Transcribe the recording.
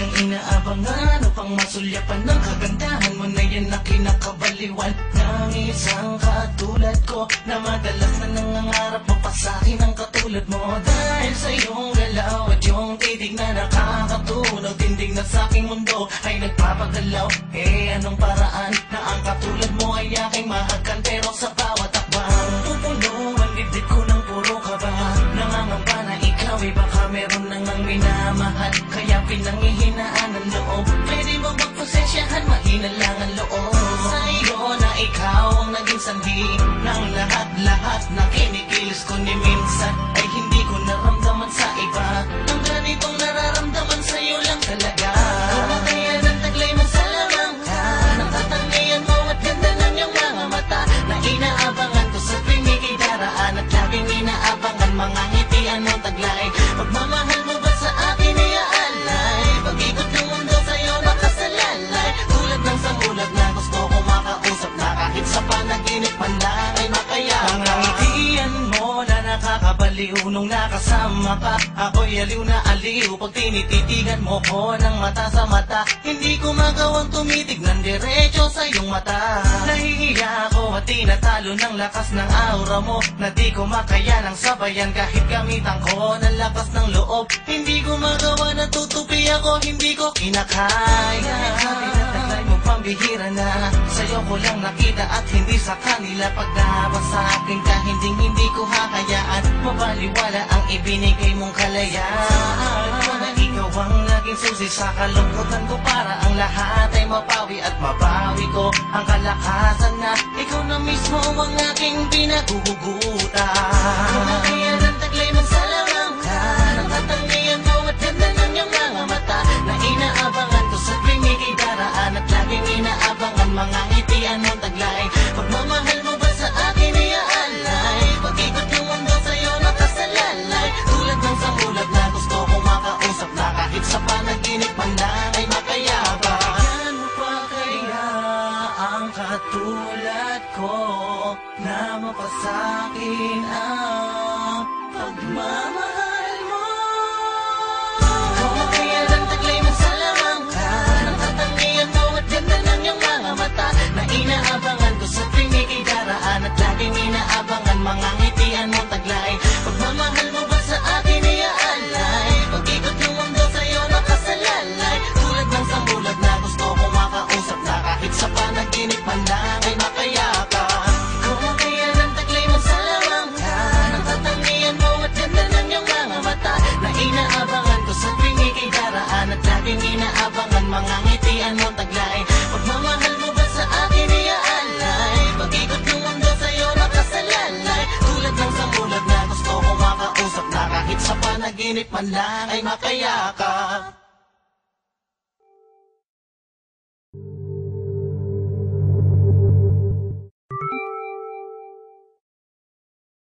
kang inaabangan upang masulyapan ng kagandahan mo na yan na kinakabaliwan ng isang katulad ko na madalas na nangangarap mapasakin ang katulad mo. Dahil sa iyong galaw at iyong titig na nakakatunog, tindig na sa aking mundo ay nagpapagalaw. Anong paraan na ang katulad mo ay aking mahagkan, pero sa bawat akbang pupuno ang dibdib ko ng puro kaba. Nangangamba na ikaw ay baka meron nang ang minamahal, kaya pinanghihinaan ang loob. Pwede ba magpasensyahan, mahina lang ang loob. Sa iyo na ikaw ang naging sanhi ng lahat-lahat na kinikilos ko ni minsan ay hindi ko naramdaman sa iba. Ang ganitong nararamdaman sa iyo lang talaga. Kumakayan ang taglay mo sa lamang ka, natatangayan mo at ganda ng iyong mga mata na inaabangan ko sa tuwing ika'y daraan at laging inaabangan mga ngitian mong taglay. Pagmamahal mo ba sa akin ay aalay, pag-ikot ng mundo sa'yo nakasalalay. Tulad ng samulat na gusto ko makausap na kahit sa panaginip man lang ay makaya. Ang ngitian mo na nakakabaliw nung nakasama ka, ako'y aliw na aliw pag tinititigan mo ko ng mata sa mata. Hindi ko magawang tumitig ng diretso sa iyong mata. Nahihiya ako at tinatalo ng lakas ng aura mo na di ko makaya ng sabayan kahit gamitan ko ng lakas ng loob. Hindi ko magawa na tutupi ako, hindi ko kinakaya. Taglay mo pambihira na, sa'yo ko lang nakita at hindi sa kanila. Paglabas sa akin ka, hindi ko hakayaan mabaliwala ang ibinigay mong kalayaan. Na ikaw ang naging susi sa kalungkutan ko para ang lahat ay mapawi at mabawi ko ang kalakasan na ikaw na mismo ang aking pinaguhugutan. Kumakayan ang taglay mo sa lamang ka, natatangayan mo at ganda ng iyong mga mata na inaabangan ko sa tuwing ika'y daraan at laging inaabangan mga ngitian mong taglay. Pagmamahal mo ba sa akin ay aalay, pag-ikot ng mundo sa'yo nakasalalay. Tulad ng samulat na gusto kong makausap na kahit sa panaginip man lang ay makayabang. Yan mo pa kaya ang katulad ko na mapasakin ang pagmamahal mo? Kumakayan ang taglay mo sa lamang ka, natatangayan mo at ganda ng iyong mga mata na inaabangan ko sa tuwing ika'y daraan at laging inaabangan mga ngitian mong taglay. Pagmamahal mo ba sa akin ay aalay, pag-ikot ng mundo sa'yo nakasalalay. Tulad ng samulat na gusto kong makausap na kahit sa panaginip man lang ay makayakap. Kumakayan ang taglay mo sa lamang ka, natatangayan mo at ganda ng iyong mga mata na inaabangan ko sa tuwing ika'y daraan at laging inaabangan mga ngitian mong taglay. Pagmamahal mo ba sa akin ay aalay, pag-ikot ng mundo sa'yo nakasalalay. Tulad ng samulat na gusto kong makausap na kahit sa panaginip man lang ay makayakap.